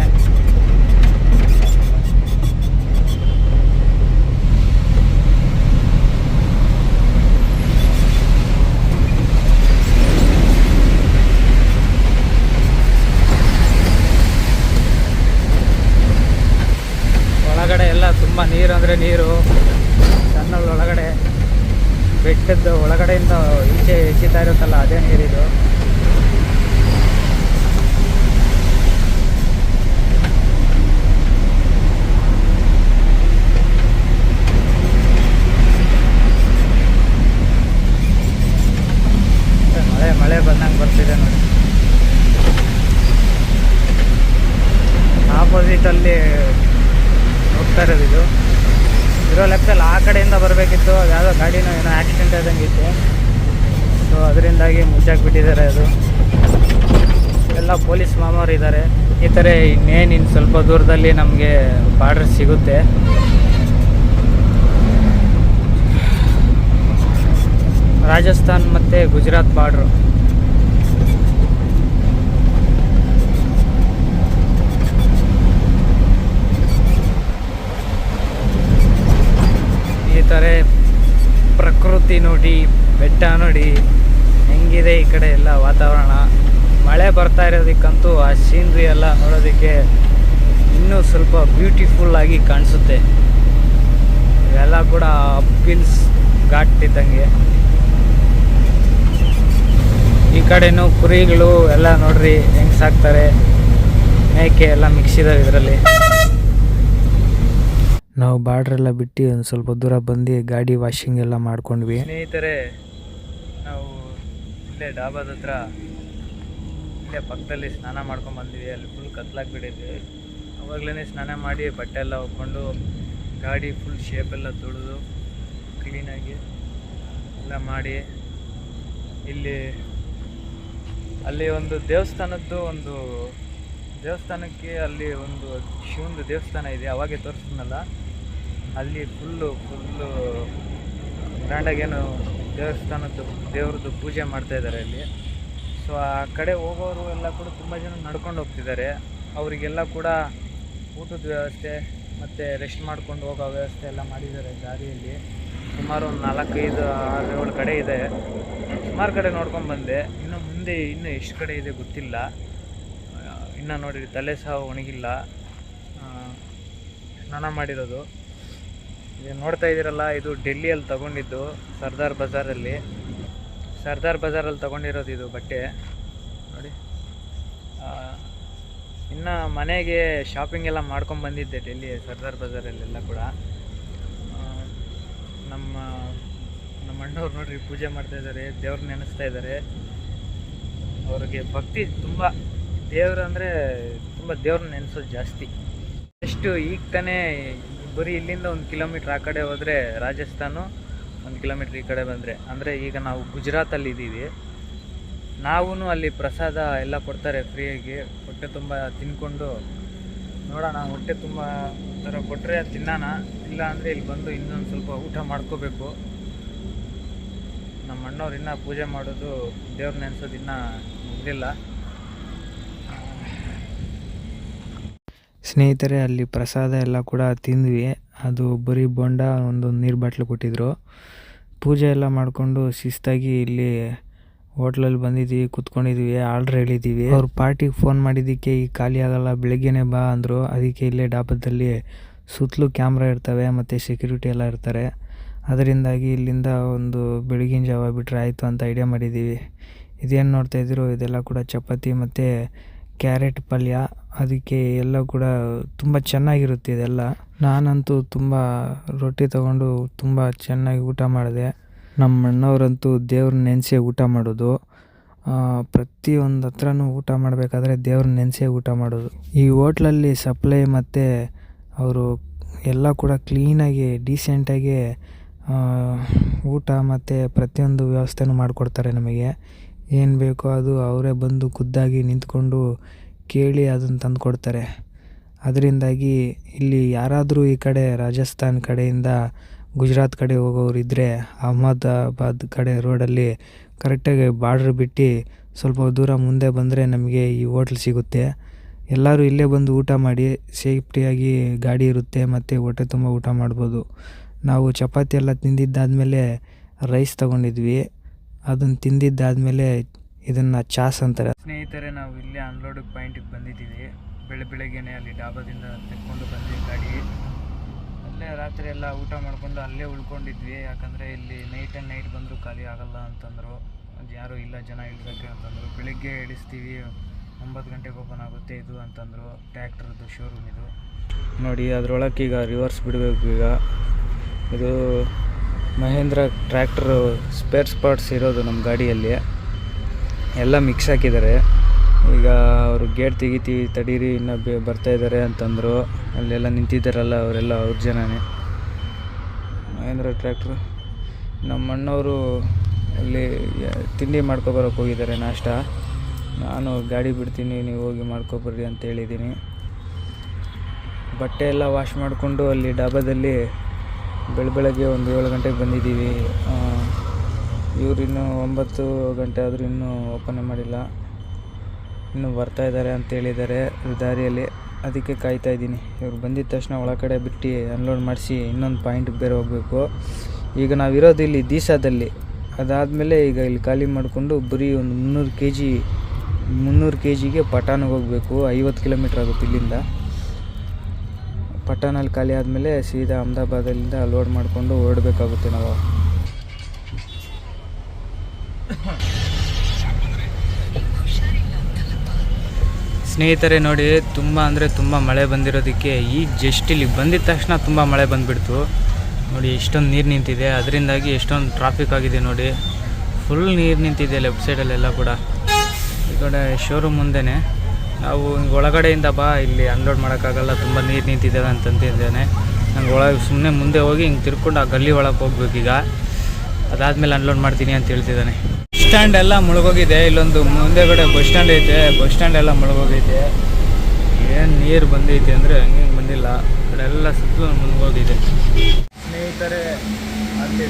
ಒಳಗಡೆ ಎಲ್ಲ ತುಂಬ ನೀರು ಅಂದರೆ ನೀರು. ಟನ್ನಲ್ ಒಳಗಡೆ ಬೆಟ್ಟದ ಒಳಗಡೆಯಿಂದ ಈಚೆ ಎಸಿತಾ ಇರುತ್ತಲ್ಲ, ಅದೇ ನೀರಿದು. ಮಳೆ ಬಂದಂಗೆ ಬರ್ತಿದೆ ನೋಡಿ. ಆಪೋಸಿಟಲ್ಲಿ ಹೋಗ್ತಾ ಇರೋದು ಇದು. ಇರೋ ಲೆಕ್ಕದಲ್ಲಿ ಆ ಕಡೆಯಿಂದ ಬರಬೇಕಿತ್ತು, ಯಾವುದೋ ಗಾಡಿನೋ ಏನೋ ಆಕ್ಸಿಡೆಂಟ್ ಆದಂಗೆ ಇತ್ತು. ಸೊ ಅದರಿಂದಾಗಿ ಮುಚ್ಚಾಕ್ಬಿಟ್ಟಿದ್ದಾರೆ. ಅದು ಎಲ್ಲ ಪೊಲೀಸ್ ಮಾಮೂರು ಇದ್ದಾರೆ. ಈ ಥರ ಇನ್ನು ಸ್ವಲ್ಪ ದೂರದಲ್ಲಿ ನಮಗೆ ಬಾರ್ಡರ್ ಸಿಗುತ್ತೆ. ರಾಜಸ್ಥಾನ್ ಮತ್ತು ಗುಜರಾತ್ ಬಾರ್ಡ್ರು. ಈ ಥರ ಪ್ರಕೃತಿ ನೋಡಿ, ಬೆಟ್ಟ ನೋಡಿ ಹೆಂಗಿದೆ ಈ ಕಡೆ ಎಲ್ಲ ವಾತಾವರಣ. ಮಳೆ ಬರ್ತಾ ಇರೋದಕ್ಕಂತೂ ಆ ಸೀನ್ರಿ ಎಲ್ಲ ನೋಡೋದಕ್ಕೆ ಇನ್ನೂ ಸ್ವಲ್ಪ ಬ್ಯೂಟಿಫುಲ್ ಆಗಿ ಕಾಣಿಸುತ್ತೆ. ಇವೆಲ್ಲ ಕೂಡ ಅಪ್ಪಿಲ್ಸ್ ಘಾಟ್ ಇದ್ದಂಗೆ. ಈ ಕಡೆನೂ ಕುರಿಗಳು ಎಲ್ಲ ನೋಡ್ರಿ ಹೆಂಗೆ ಸಾಕ್ತಾರೆ, ಮೇಕೆ ಎಲ್ಲ ಮಿಕ್ಸ್ ಇದಾವೆ ಇದರಲ್ಲಿ. ನಾವು ಬಾರ್ಡ್ರೆಲ್ಲ ಬಿಟ್ಟು ಒಂದು ಸ್ವಲ್ಪ ದೂರ ಬಂದು ಗಾಡಿ ವಾಷಿಂಗ್ ಎಲ್ಲ ಮಾಡ್ಕೊಂಡ್ವಿ. ಸ್ನೇಹಿತರೆ, ನಾವು ಇಲ್ಲೇ ಡಾಬಾದ ಹತ್ರ ಇಲ್ಲೇ ಪಕ್ಕದಲ್ಲಿ ಸ್ನಾನ ಮಾಡ್ಕೊಂಡು ಬಂದ್ವಿ. ಅಲ್ಲಿ ಫುಲ್ ಕತ್ಲಾಗ್ಬಿಟ್ಟಿದ್ವಿ. ಅವಾಗಲೇ ಸ್ನಾನ ಮಾಡಿ ಬಟ್ಟೆ ಎಲ್ಲ ಹೋಗ್ಕೊಂಡು ಗಾಡಿ ಫುಲ್ ಶೇಪೆಲ್ಲ ತೊಳೆದು ಕ್ಲೀನಾಗಿ ಎಲ್ಲ ಮಾಡಿ, ಅಲ್ಲಿ ಒಂದು ದೇವಸ್ಥಾನಕ್ಕೆ ಅಲ್ಲಿ ಒಂದು ಶಿವಂದು ದೇವಸ್ಥಾನ ಇದೆ, ಅವಾಗೆ ತೋರಿಸಿದ್ನಲ್ಲ, ಅಲ್ಲಿ ಫುಲ್ಲು ಗ್ರ್ಯಾಂಡಾಗೇನು ದೇವ್ರದ್ದು ಪೂಜೆ ಮಾಡ್ತಾಯಿದ್ದಾರೆ ಅಲ್ಲಿ. ಸೊ ಆ ಕಡೆ ಹೋಗೋರು ಎಲ್ಲ ಕೂಡ ತುಂಬ ಜನ ನಡ್ಕೊಂಡು ಹೋಗ್ತಿದ್ದಾರೆ. ಅವರಿಗೆಲ್ಲ ಕೂಡ ಊಟದ ವ್ಯವಸ್ಥೆ ಮತ್ತು ರೆಸ್ಟ್ ಮಾಡ್ಕೊಂಡು ಹೋಗೋ ವ್ಯವಸ್ಥೆ ಎಲ್ಲ ಮಾಡಿದ್ದಾರೆ ದಾರಿಯಲ್ಲಿ. ಸುಮಾರು ಒಂದು 4, 5, 6, 7 ಕಡೆ ಇದೆ. ಸುಮಾರು ಕಡೆ ನೋಡ್ಕೊಂಡು ಬಂದೆ. ಇನ್ನು ಮುಂದೆ ಎಷ್ಟು ಕಡೆ ಇದೆ ಗೊತ್ತಿಲ್ಲ. ಇನ್ನು ನೋಡಿ, ತಲೆ ಸಹ ಒಣಗಿಲ್ಲ, ಸ್ನಾನ ಮಾಡಿರೋದು. ಇದು ನೋಡ್ತಾ ಇದ್ದೀರಲ್ಲ, ಇದು ಡೆಲ್ಲಿಯಲ್ಲಿ ತೊಗೊಂಡಿದ್ದು, ಸರ್ದಾರ್ ಬಜಾರಲ್ಲಿ ತೊಗೊಂಡಿರೋದು ಇದು ಬಟ್ಟೆ ನೋಡಿ. ಇನ್ನು ಮನೆಗೆ ಶಾಪಿಂಗ್ ಎಲ್ಲ ಮಾಡ್ಕೊಂಡು ಬಂದಿದ್ದೆ ಡೆಲ್ಲಿ ಸರ್ದಾರ್ ಬಜಾರಲ್ಲೆಲ್ಲ ಕೂಡ. ನಮ್ಮ ಅಣ್ಣವ್ರು ನೋಡ್ರಿ ಪೂಜೆ ಮಾಡ್ತಾಯಿದ್ದಾರೆ, ದೇವ್ರ ನೆನೆಸ್ತಾ ಇದ್ದಾರೆ. ಅವ್ರಿಗೆ ಭಕ್ತಿ ತುಂಬ, ದೇವ್ರಂದರೆ ತುಂಬ ದೇವ್ರನ್ನ ನೆನೆಸೋದು ಜಾಸ್ತಿ. ಎಷ್ಟು ಈಗ ತಾನೇ ಬರೀ ಇಲ್ಲಿಂದ 1 ಕಿಲೋಮೀಟ್ರ್ ಆ ಕಡೆ ಹೋದರೆ ರಾಜಸ್ಥಾನು, 1 ಕಿಲೋಮೀಟ್ರ್ ಈ ಕಡೆ ಬಂದರೆ, ಅಂದರೆ ಈಗ ನಾವು ಗುಜರಾತಲ್ಲಿ ಇದ್ದೀವಿ. ನಾವೂ ಅಲ್ಲಿ ಪ್ರಸಾದ ಎಲ್ಲ ಕೊಡ್ತಾರೆ ಫ್ರೀಯಾಗಿ. ಹೊಟ್ಟೆ ತುಂಬ ತಿನ್ಕೊಂಡು ನೋಡೋಣ, ಹೊಟ್ಟೆ ತುಂಬ ಥರ ಕೊಟ್ಟರೆ ತಿನ್ನೋಣ, ಇಲ್ಲ ಅಂದರೆ ಇಲ್ಲಿ ಬಂದು ಇನ್ನೊಂದು ಸ್ವಲ್ಪ ಊಟ ಮಾಡ್ಕೋಬೇಕು. ನಮ್ಮ ಅಣ್ಣವ್ರು ಇನ್ನೂ ಪೂಜೆ ಮಾಡೋದು, ದೇವ್ರ ನೆನೆಸೋದು ಇನ್ನೂ ಮುಗಿದಿಲ್ಲ. ಸ್ನೇಹಿತರೆ, ಅಲ್ಲಿ ಪ್ರಸಾದ ಎಲ್ಲ ಕೂಡ ತಿಂದ್ವಿ. ಅದು ಬರೀ ಬೋಂಡ, ಒಂದು ನೀರು ಬಾಟ್ಲು ಕೊಟ್ಟಿದ್ರು. ಪೂಜೆ ಎಲ್ಲ ಮಾಡಿಕೊಂಡು ಶಿಸ್ತಾಗಿ ಇಲ್ಲಿ ಹೋಟ್ಲಲ್ಲಿ ಬಂದಿದ್ದೀವಿ, ಕುತ್ಕೊಂಡಿದ್ವಿ, ಆರ್ಡ್ರ್ ಹೇಳಿದ್ದೀವಿ. ಅವ್ರು ಪಾರ್ಟಿಗೆ ಫೋನ್ ಮಾಡಿದ್ದಕ್ಕೆ ಈಗ ಖಾಲಿ ಆಗೋಲ್ಲ, ಬೆಳಗ್ಗೆನೇ ಬಾ ಅಂದರು. ಅದಕ್ಕೆ ಇಲ್ಲೇ ಡಾಬಾದಲ್ಲಿ ಸುತ್ತಲೂ ಕ್ಯಾಮ್ರಾ ಇರ್ತವೆ ಮತ್ತು ಸೆಕ್ಯೂರಿಟಿ ಎಲ್ಲ ಇರ್ತಾರೆ. ಅದರಿಂದಾಗಿ ಇಲ್ಲಿಂದ ಒಂದು ಬೆಳಗಿನ ಜಾವ ಬಿಟ್ಟರೆ ಆಯಿತು ಅಂತ ಐಡಿಯಾ ಮಾಡಿದ್ದೀವಿ. ಇದೇನು ನೋಡ್ತಾಯಿದ್ರು, ಇದೆಲ್ಲ ಕೂಡ ಚಪಾತಿ ಮತ್ತು ಕ್ಯಾರೆಟ್ ಪಲ್ಯ. ಅದಕ್ಕೆ ಎಲ್ಲ ಕೂಡ ತುಂಬ ಚೆನ್ನಾಗಿರುತ್ತೆ ಇದೆಲ್ಲ. ನಾನಂತೂ ತುಂಬ ರೊಟ್ಟಿ ತೊಗೊಂಡು ತುಂಬ ಚೆನ್ನಾಗಿ ಊಟ ಮಾಡಿದೆ. ನಮ್ಮ ಅಣ್ಣವರಂತೂ ದೇವ್ರನ್ನ ನೆನೆಸೇ ಊಟ ಮಾಡೋದು. ಪ್ರತಿಯೊಂದು ಹತ್ರನೂ ಊಟ ಮಾಡಬೇಕಾದ್ರೆ ದೇವ್ರನ್ನ ನೆನೆಸೇ ಊಟ ಮಾಡೋದು. ಈ ಹೋಟ್ಲಲ್ಲಿ ಸಪ್ಲೈ ಮತ್ತು ಅವರು ಎಲ್ಲ ಕೂಡ ಕ್ಲೀನಾಗಿ ಡೀಸೆಂಟಾಗಿ ಊಟ ಮತ್ತು ಪ್ರತಿಯೊಂದು ವ್ಯವಸ್ಥೆನೂ ಮಾಡಿಕೊಡ್ತಾರೆ. ನಮಗೆ ಏನು ಬೇಕೋ ಅದು ಅವರೇ ಬಂದು ಖುದ್ದಾಗಿ ನಿಂತ್ಕೊಂಡು ಕೇಳಿ ಅದನ್ನು ತಂದು ಕೊಡ್ತಾರೆ. ಅದರಿಂದಾಗಿ ಇಲ್ಲಿ ಯಾರಾದರೂ ಈ ಕಡೆ ರಾಜಸ್ಥಾನ್ ಕಡೆಯಿಂದ ಗುಜರಾತ್ ಕಡೆ ಹೋಗೋರಿದ್ದರೆ ಅಹಮದಾಬಾದ್ ಕಡೆ ರೋಡಲ್ಲಿ ಕರೆಕ್ಟಾಗಿ ಬಾರ್ಡ್ರ್ ಬಿಟ್ಟು ಸ್ವಲ್ಪ ದೂರ ಮುಂದೆ ಬಂದರೆ ನಮಗೆ ಈ ಹೋಟ್ಲ್ ಸಿಗುತ್ತೆ. ಎಲ್ಲರೂ ಇಲ್ಲೇ ಬಂದು ಊಟ ಮಾಡಿ ಸೇಫ್ಟಿಯಾಗಿ ಗಾಡಿ ಇರುತ್ತೆ ಮತ್ತು ಹೊಟ್ಟೆ ತುಂಬ ಊಟ ಮಾಡ್ಬೋದು. ನಾವು ಚಪಾತಿ ಎಲ್ಲ ತಿಂದಿದ್ದಾದಮೇಲೆ ರೈಸ್ ತೊಗೊಂಡಿದ್ವಿ. ಅದನ್ನು ತಿಂದಿದ್ದಾದಮೇಲೆ ಇದನ್ನು ಚಾಸ್ ಅಂತಾರೆ. ಸ್ನೇಹಿತರೆ, ನಾವು ಇಲ್ಲೇ ಅನ್ಲೋಡ್ ಪಾಯಿಂಟಿಗೆ ಬಂದಿದ್ದೀವಿ. ಬೆಳಗ್ಗೆನೇ ಅಲ್ಲಿ ಡಾಬಾದಿಂದ ತೆಕ್ಕೊಂಡು ಬಂದ್ವಿ ಗಾಡಿ. ಅಲ್ಲೇ ರಾತ್ರಿ ಎಲ್ಲ ಊಟ ಮಾಡ್ಕೊಂಡು ಅಲ್ಲೇ ಉಳ್ಕೊಂಡಿದ್ವಿ. ಯಾಕಂದರೆ ಇಲ್ಲಿ ನೈಟ್ ಬಂದರೂ ಖಾಲಿ ಆಗೋಲ್ಲ ಅಂತಂದರು. ಯಾರೂ ಇಲ್ಲ ಜನ ಇಳಿಸೋಕ್ಕೆ ಅಂತಂದರು. ಬೆಳಿಗ್ಗೆ ಇಳಿಸ್ತೀವಿ, 9 ಗಂಟೆಗೆ ಓಪನ್ ಆಗುತ್ತೆ ಇದು ಅಂತಂದರು. ಟ್ರ್ಯಾಕ್ಟರ್ದು ಶೋರೂಮ್ ಇದು ನೋಡಿ. ಅದರೊಳಗೆ ಈಗ ರಿವರ್ಸ್ ಬಿಡಬೇಕು. ಈಗ ಇದು ಮಹೇಂದ್ರ ಟ್ರ್ಯಾಕ್ಟರ್ ಸ್ಪೇರ್ ಪಾರ್ಟ್ಸ್ ಇರೋದು ನಮ್ಮ ಗಾಡಿಯಲ್ಲಿ. ಎಲ್ಲ ಮಿಕ್ಸ್ ಹಾಕಿದ್ದಾರೆ. ಈಗ ಅವರು ಗೇಟ್ ತೆಗಿತೀವಿ ತಡೀರಿ, ಇನ್ನೂ ಬರ್ತಾಯಿದ್ದಾರೆ ಅಂತಂದರು. ಅಲ್ಲೆಲ್ಲ ನಿಂತಿದ್ದಾರಲ್ಲ ಅವರೆಲ್ಲ ಅವ್ರ ಜನನೇ. ಮಹೇಂದ್ರ ಟ್ರ್ಯಾಕ್ಟ್ರು. ನಮ್ಮ ಅಣ್ಣವರು ಅಲ್ಲಿ ತಿಂಡಿ ಮಾಡ್ಕೊಬರೋಕೆ ಹೋಗಿದ್ದಾರೆ, ನಾಷ್ಟ. ನಾನು ಗಾಡಿ ಬಿಡ್ತೀನಿ, ನೀವು ಹೋಗಿ ಮಾಡ್ಕೊಬರ್ರಿ ಅಂತ ಹೇಳಿದ್ದೀನಿ. ಬಟ್ಟೆ ಎಲ್ಲ ವಾಶ್ ಮಾಡಿಕೊಂಡು ಅಲ್ಲಿ ಡಾಬಾದಲ್ಲಿ ಬೆಳಗ್ಗೆ ಒಂದು 7 ಗಂಟೆಗೆ ಬಂದಿದ್ದೀವಿ. ಇವ್ರು ಇನ್ನೂ 9 ಗಂಟೆ ಆದರೂ ಇನ್ನೂ ಓಪನ್ ಮಾಡಿಲ್ಲ. ಇನ್ನೂ ಬರ್ತಾಯಿದ್ದಾರೆ ಅಂತ ಹೇಳಿದ್ದಾರೆ ದಾರಿಯಲ್ಲಿ. ಅದಕ್ಕೆ ಕಾಯ್ತಾ ಇದ್ದೀನಿ. ಇವ್ರು ಬಂದಿದ್ದ ತಕ್ಷಣ ಒಳಗಡೆ ಬಿಟ್ಟು ಅನ್ಲೋಡ್ ಮಾಡಿಸಿ ಇನ್ನೊಂದು ಪಾಯಿಂಟ್ಗೆ ಬೇರೆ ಹೋಗಬೇಕು. ಈಗ ನಾವಿರೋದು ಇಲ್ಲಿ ದೀಸಾದಲ್ಲಿ. ಅದಾದಮೇಲೆ ಈಗ ಇಲ್ಲಿ ಖಾಲಿ ಮಾಡಿಕೊಂಡು ಬರೀ ಒಂದು 300 ಕೆ ಜಿಗೆ ಪಟಾನಿಗೆ ಹೋಗಬೇಕು. 50 ಕಿಲೋಮೀಟ್ರ್ ಆಗುತ್ತೆ ಇಲ್ಲಿಂದ. ಪಟಾನಲ್ಲಿ ಖಾಲಿ ಆದಮೇಲೆ ಸೀದಾ ಅಹಮದಾಬಾದಲ್ಲಿಂದ ಲೋಡ್ ಮಾಡಿಕೊಂಡು ಹೊರಡಬೇಕಾಗುತ್ತೆ ನಾವು. ಸ್ನೇಹಿತರೆ ನೋಡಿ, ತುಂಬ ಅಂದರೆ ತುಂಬ ಮಳೆ ಬಂದಿರೋದಕ್ಕೆ ಈಗ ಜಸ್ಟ್ ಇಲ್ಲಿಗೆ ಬಂದಿದ್ದ ತಕ್ಷಣ ತುಂಬ ಮಳೆ ಬಂದುಬಿಡ್ತು. ನೋಡಿ ಎಷ್ಟೊಂದು ನೀರು ನಿಂತಿದೆ. ಅದರಿಂದಾಗಿ ಎಷ್ಟೊಂದು ಟ್ರಾಫಿಕ್ ಆಗಿದೆ ನೋಡಿ. ಫುಲ್ ನೀರು ನಿಂತಿದೆ ಲೆಫ್ಟ್ ಸೈಡಲ್ಲೆಲ್ಲ ಕೂಡ. ಈ ಕಡೆ ಶೋರೂಮ್ ಮುಂದೆನೇ. ನಾವು ಹಿಂಗೆ ಒಳಗಡೆಯಿಂದ ಬಾ, ಇಲ್ಲಿ ಅನ್ಲೋಡ್ ಮಾಡೋಕ್ಕಾಗಲ್ಲ, ತುಂಬ ನೀರು ನಿಂತಿದ್ದಾವೆ ಅಂತಂತಿದ್ದೇನೆ. ನಂಗೆ ಒಳಗೆ ಸುಮ್ಮನೆ ಮುಂದೆ ಹೋಗಿ ಹಿಂಗೆ ತಿರ್ಕೊಂಡು ಆ ಗಲ್ಲಿ ಒಳಗೆ ಹೋಗ್ಬೇಕೀಗ. ಅದಾದಮೇಲೆ ಅನ್ಲೋಡ್ ಮಾಡ್ತೀನಿ ಅಂತ ಹೇಳ್ತಿದ್ದಾನೆ. ಬಸ್ ಸ್ಟ್ಯಾಂಡ್ ಎಲ್ಲ ಮುಳುಗೋಗಿದೆ. ಇಲ್ಲೊಂದು ಮುಂದೆಗಡೆ ಬಸ್ ಸ್ಟ್ಯಾಂಡ್ ಐತೆ. ಬಸ್ ಸ್ಟ್ಯಾಂಡ್ ಎಲ್ಲ ಮುಳುಗೋಗೈತೆ. ಏನು ನೀರು ಬಂದೈತೆ ಅಂದರೆ ಹಂಗೆ ಬಂದಿಲ್ಲ. ಕಡೆ ಎಲ್ಲ ಸುತ್ತಲೂ ಮುಳುಗೋಗಿದೆ. ಸ್ನೇಹಿತರೆ, ಅಲ್ಲಿ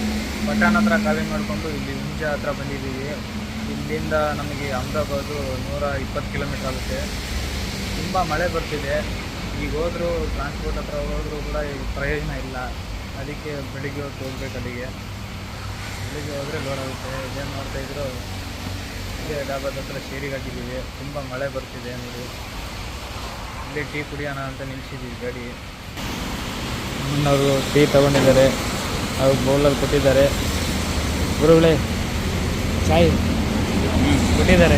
ಪಟ್ಟಣ ಹತ್ರ ಖಾಲಿ ಮಾಡಿಕೊಂಡು ಇಲ್ಲಿ ಹುಂಜ ಹತ್ರ ಬಂದಿದ್ದೀವಿ. ಇಲ್ಲಿಂದ ನಮಗೆ ಅಹಮದಾಬಾದು 120 ಕಿಲೋಮೀಟ್ರ್ ಆಗುತ್ತೆ. ತುಂಬ ಮಳೆ ಬರ್ತಿದೆ. ಈಗ ಹೋದರೂ ಟ್ರಾನ್ಸ್ಪೋರ್ಟ್ ಹತ್ರ ಹೋದರೂ ಕೂಡ ಪ್ರಯೋಜನ ಇಲ್ಲ. ಅದಕ್ಕೆ ಬೆಳಿಗ್ಗೆ ಹೊತ್ತು ಹೋಗ್ಬೇಕು ಅಲ್ಲಿಗೆ. ಬೆಳಿಗ್ಗೆ ಹೋದರೆ ಲೋಡ್ ಆಗುತ್ತೆ. ಇದೇನು ಮಾಡ್ತಾಯಿದ್ರು, ಇಲ್ಲೇ ಡಾಬಾದ ಹತ್ರ ಶೇರಿಗೆ ಹಾಕಿದ್ದೀವಿ. ತುಂಬ ಮಳೆ ಬರ್ತಿದೆ ನೋಡಿ. ಇಲ್ಲೇ ಟೀ ಕುಡಿಯೋಣ ಅಂತ ನಿಲ್ಲಿಸಿದ್ದೀವಿ ಗಾಡಿ. ಅವರು ಟೀ ತೊಗೊಂಡಿದ್ದಾರೆ, ಅವ್ರು ಬೌಲಲ್ಲಿ ಕೊಟ್ಟಿದ್ದಾರೆ. ಗುರುಗಳೇ ಚಾಯ್ ಕೊಟ್ಟಿದ್ದಾರೆ.